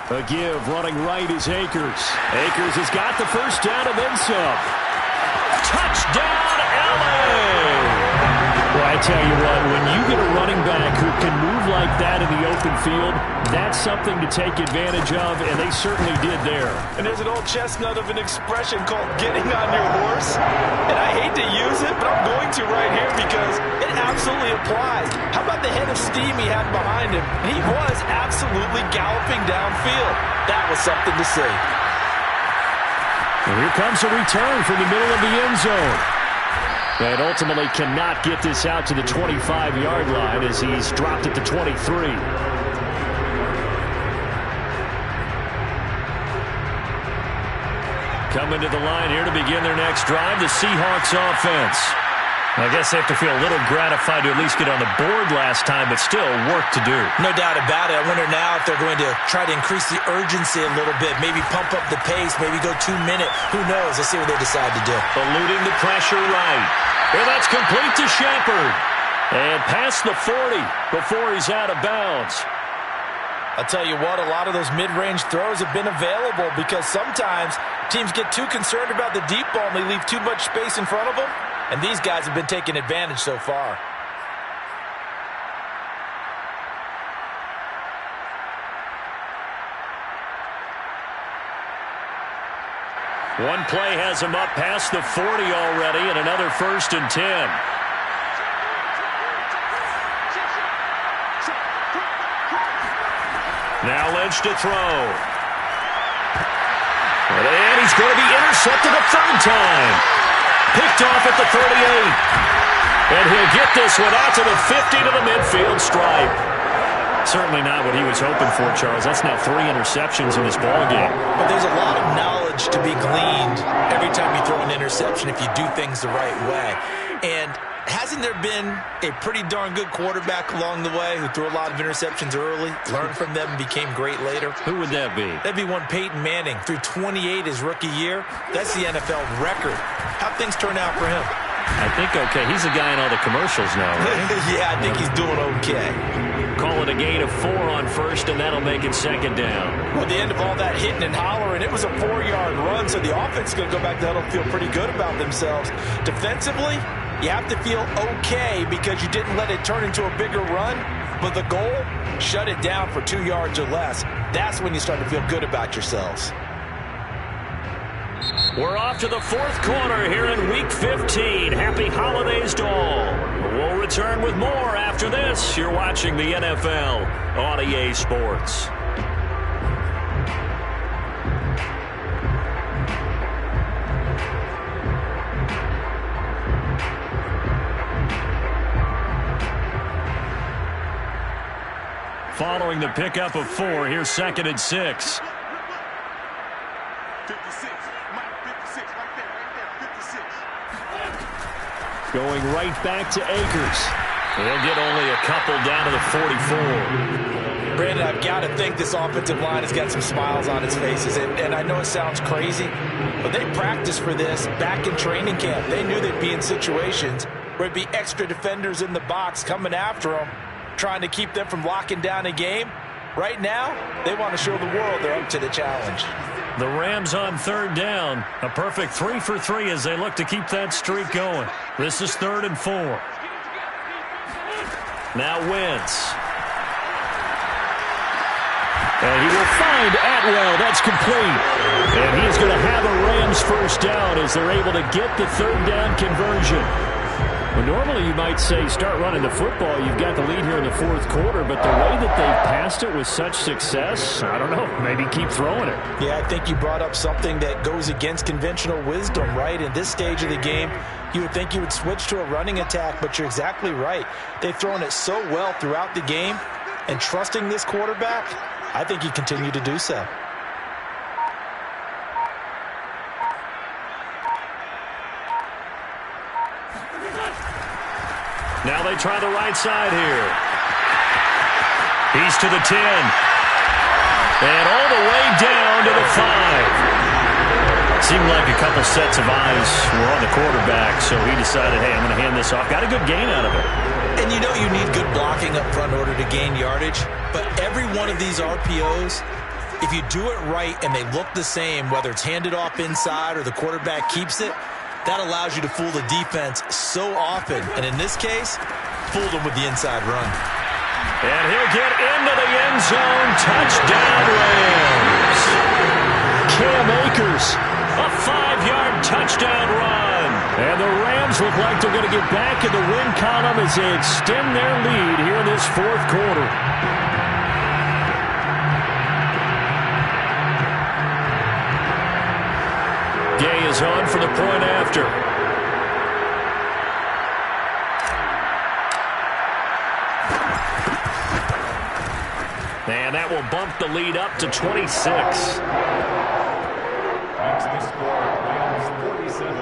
A give, running right is Akers. Akers has got the first down and then some. Touchdown, LA! Well, I tell you what, when you get a running back who can move like that in the open field, that's something to take advantage of, and they certainly did there. And there's an old chestnut of an expression called getting on your horse. And I hate to use it, but I'm going to right here because it absolutely applies. How about the head of steam he had behind him? He was absolutely galloping downfield. That was something to see. And here comes a return from the middle of the end zone. And ultimately cannot get this out to the 25-yard line as he's dropped at the 23. Coming to the line here to begin their next drive, the Seahawks offense. I guess they have to feel a little gratified to at least get on the board last time, but still work to do. No doubt about it. I wonder now if they're going to try to increase the urgency a little bit, maybe pump up the pace, maybe go 2-minute. Who knows? Let's see what they decide to do. Eluding the pressure right. And that's complete to Shepard. And past the 40 before he's out of bounds. I'll tell you what, a lot of those mid-range throws have been available because sometimes teams get too concerned about the deep ball and they leave too much space in front of them. And these guys have been taking advantage so far. One play has him up past the 40 already, and another first and 10. Now Lynch to throw. And he's going to be intercepted a third time. Picked off at the 38. And he'll get this one out to the 50 to the midfield stripe. Certainly not what he was hoping for, Charles. That's now 3 interceptions in this ballgame. But there's a lot of knowledge to be gleaned every time you throw an interception if you do things the right way. And hasn't there been a pretty darn good quarterback along the way who threw a lot of interceptions early, learned from them, and became great later? Who would that be? That'd be one Peyton Manning. Threw 28 his rookie year. That's the NFL record. How'd things turn out for him? I think okay. He's the guy in all the commercials now, right? Yeah, I think he's doing okay. Call it a gain of 4 on first, and that'll make it second down. Well, at the end of all that hitting and hollering, it was a 4-yard run, so the offense is going to go back to huddle and feel pretty good about themselves. Defensively, you have to feel okay because you didn't let it turn into a bigger run, but the goal, shut it down for 2 yards or less. That's when you start to feel good about yourselves. We're off to the 4th quarter here in Week 15. Happy holidays to all. We'll return with more after this. You're watching the NFL on EA Sports. Following the pickup of 4, here's 2nd and 6. 56. Mike, 56. Right there. 56. Going right back to Akers. He'll get only a couple down to the 44. Brandon, I've got to think this offensive line has got some smiles on its faces. And I know it sounds crazy, but they practiced for this back in training camp. They knew they'd be in situations where it'd be extra defenders in the box coming after them, trying to keep them from locking down a game. Right now, they want to show the world they're up to the challenge. The Rams on 3rd down. A perfect 3 for 3 as they look to keep that streak going. This is 3rd and 4. Now Wentz. And he will find Atwell. That's complete. And he's going to have a Rams first down as they're able to get the 3rd down conversion. Well, normally you might say start running the football. You've got the lead here in the 4th quarter, but the way that they've passed it with such success, I don't know, maybe keep throwing it. Yeah, I think you brought up something that goes against conventional wisdom, right? In this stage of the game, you would think you would switch to a running attack, but you're exactly right. They've thrown it so well throughout the game, and trusting this quarterback, I think you continue to do so. Now they try the right side here. He's to the 10. And all the way down to the 5. Seemed like a couple sets of eyes were on the quarterback, so he decided, hey, I'm going to hand this off. Got a good gain out of it. And you know you need good blocking up front in order to gain yardage, but every one of these RPOs, if you do it right and they look the same, whether it's handed off inside or the quarterback keeps it, that allows you to fool the defense so often. And in this case, fooled them with the inside run. And he'll get into the end zone. Touchdown, Rams. Cam Akers, a 5-yard touchdown run. And the Rams look like they're going to get back in the win column as they extend their lead here in this fourth quarter. Gay is on for the point after. And that will bump the lead up to 26. Next to score, Rams 47,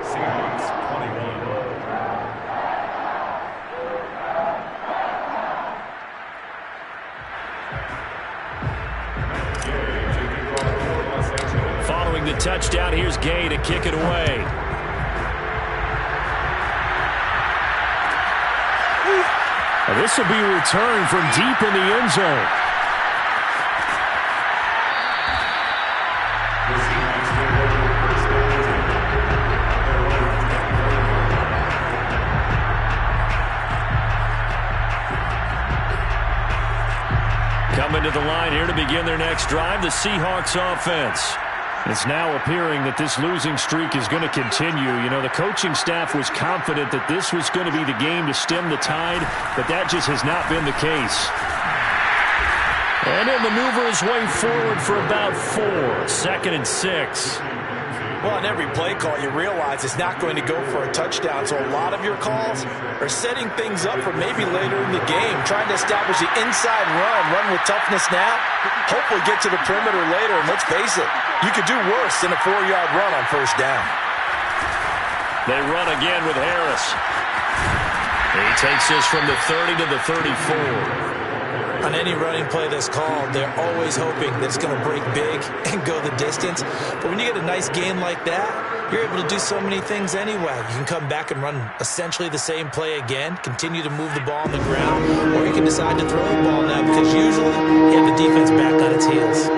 Seahawks 21. Following the touchdown, here's Gay to kick it away. Now this will be a return from deep in the end zone. Coming to the line here to begin their next drive, the Seahawks offense. It's now appearing that this losing streak is going to continue. You know, the coaching staff was confident that this was going to be the game to stem the tide, but that just has not been the case. And he'll maneuver his way forward for about 4. 2nd and 6. Well, on every play call, you realize it's not going to go for a touchdown, so a lot of your calls are setting things up for maybe later in the game, trying to establish the inside run with toughness now, hopefully get to the perimeter later, and let's face it, you could do worse than a 4-yard run on first down. They run again with Harris. He takes this from the 30 to the 34. On any running play that's called, they're always hoping that it's going to break big and go the distance. But when you get a nice gain like that, you're able to do so many things anyway. You can come back and run essentially the same play again, continue to move the ball on the ground, or you can decide to throw the ball now because usually you have the defense back on its heels.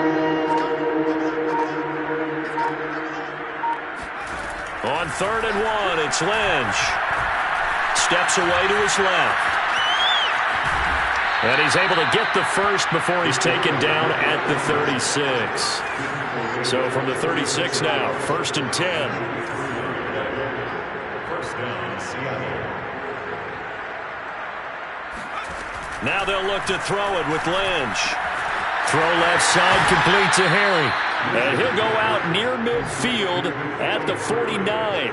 On 3rd and 1, it's Lynch. Steps away to his left. And he's able to get the first before he's taken down at the 36. So from the 36 now, 1st and 10. First down, Seattle. Now they'll look to throw it with Lynch. Throw left side, complete to Harry. And he'll go out near midfield at the 49.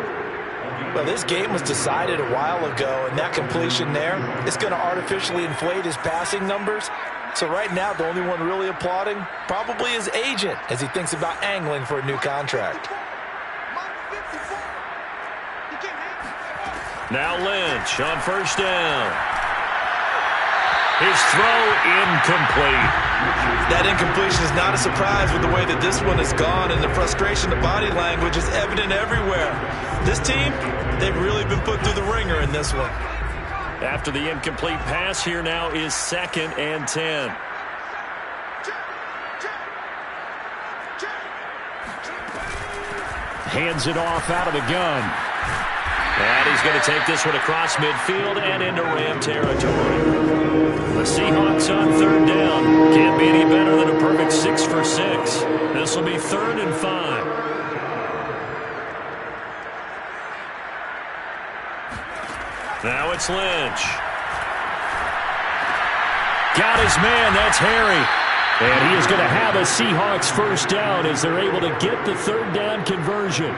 Well, this game was decided a while ago, and that completion there is going to artificially inflate his passing numbers. So right now, the only one really applauding probably his agent as he thinks about angling for a new contract. Now Lynch on first down. His throw incomplete. That incompletion is not a surprise with the way that this one has gone, and the frustration, the body language is evident everywhere. This team, they've really been put through the ringer in this one. After the incomplete pass, here now is 2nd and 10. Hands it off out of the gun. And he's going to take this one across midfield and into Ram territory. The Seahawks on 3rd down. Can't be any better than a perfect 6 for 6. This will be 3rd and 5. Now it's Lynch. Got his man, that's Harry. And he is going to have a Seahawks first down as they're able to get the 3rd down conversion.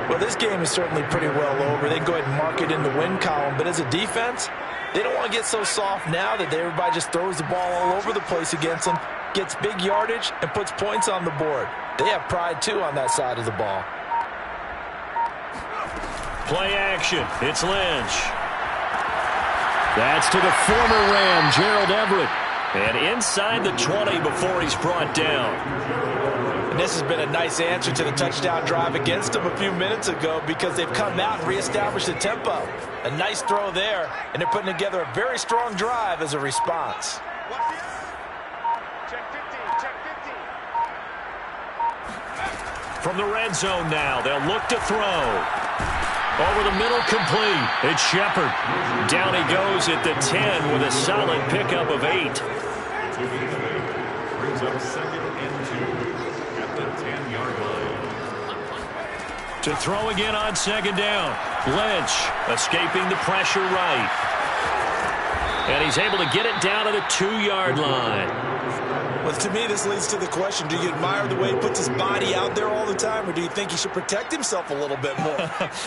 Well, this game is certainly pretty well over. They can go ahead and mark it in the win column. But as a defense, they don't want to get so soft now that everybody just throws the ball all over the place against them, gets big yardage, and puts points on the board. They have pride, too, on that side of the ball. Play action. It's Lynch. That's to the former Ram, Gerald Everett. And inside the 20 before he's brought down. And this has been a nice answer to the touchdown drive against them a few minutes ago because they've come out and reestablished the tempo. A nice throw there, and they're putting together a very strong drive as a response. From the red zone now, they'll look to throw. Over the middle, complete. It's Shepard. Down he goes at the 10 with a solid pickup of 8. Brings up 2nd and 2 at the 10-yard line. To throw again on 2nd down. Lynch escaping the pressure right. And he's able to get it down to the 2-yard line. Well, to me, this leads to the question, do you admire the way he puts his body out there all the time, or do you think he should protect himself a little bit more?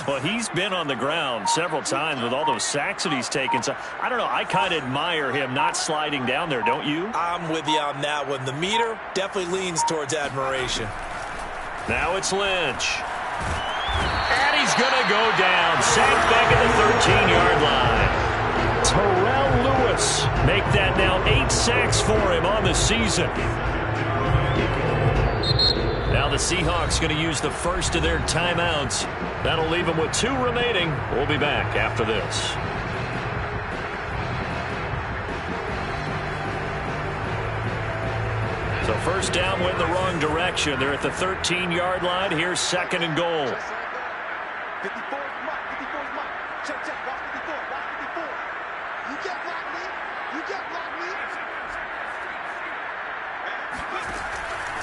Well, he's been on the ground several times with all those sacks that he's taken. So, I don't know, I kind of admire him not sliding down there, don't you? I'm with you on that one. The meter definitely leans towards admiration. Now it's Lynch. And he's going to go down. Sacked back at the 13-yard line. Terrell Lewis make that now 8 sacks for him on the season. Now the Seahawks going to use the first of their timeouts. That'll leave them with 2 remaining. We'll be back after this. So first down went the wrong direction. They're at the 13-yard line. Here's 2nd and goal. 54 mark, 54 mark. Check, watch 54, watch 54. You get block me. You get block me.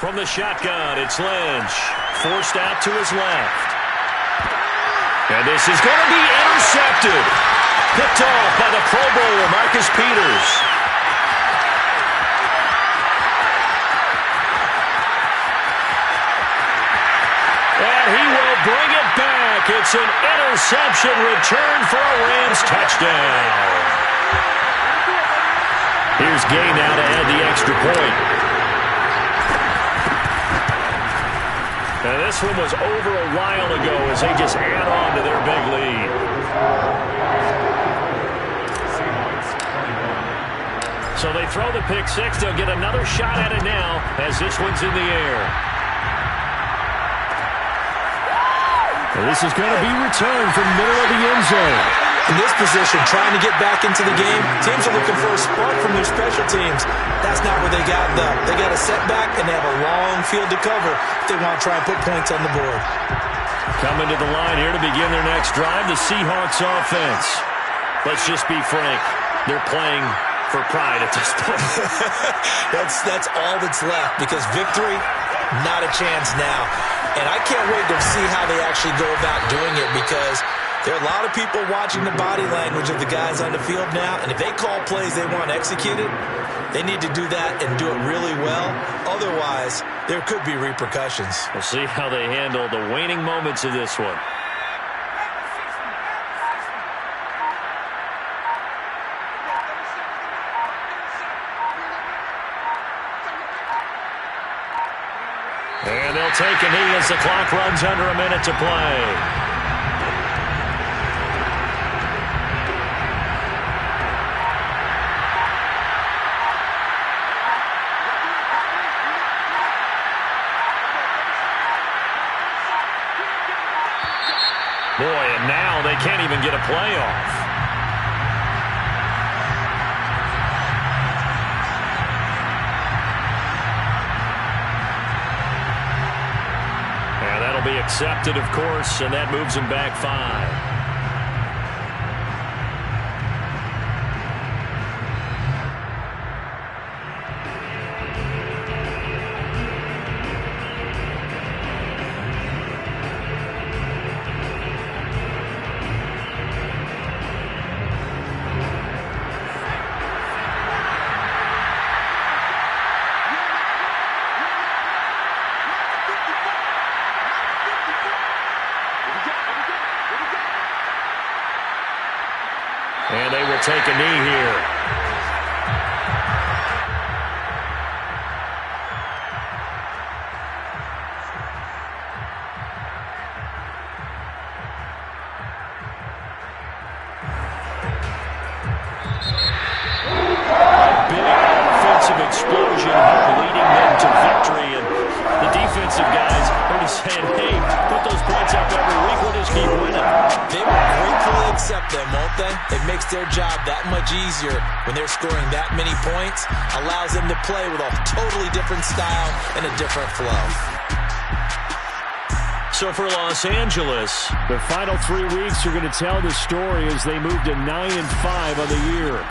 From the shotgun, it's Lynch. Forced out to his left. And this is going to be intercepted. Picked off by the Pro Bowler, Marcus Peters. And he will bring it back. It's an interception return for a Rams touchdown. Here's Gay now to add the extra point. And this one was over a while ago as they just add on to their big lead. So they throw the pick six. They'll get another shot at it now as this one's in the air. And this is going to be returned from the middle of the end zone. In this position, trying to get back into the game, teams are looking for a spark from their special teams. That's not what they got, though. They got a setback, and they have a long field to cover if they want to try and put points on the board. Coming to the line here to begin their next drive, the Seahawks offense. Let's just be frank. They're playing for pride at this point. That's all that's left, because victory, not a chance now. And I can't wait to see how they actually go about doing it, because there are a lot of people watching the body language of the guys on the field now, and if they call plays they want executed, they need to do that and do it really well. Otherwise, there could be repercussions. We'll see how they handle the waning moments of this one. And they'll take a knee as the clock runs under a minute to play. Boy, and now they can't even get a play off. And that'll be accepted, of course, and that moves them back 5. And they will take a knee here. something? It makes their job that much easier when they're scoring that many points, allows them to play with a totally different style and a different flow. So for Los Angeles, the final 3 weeks are going to tell the story as they move to 9-5 on the year.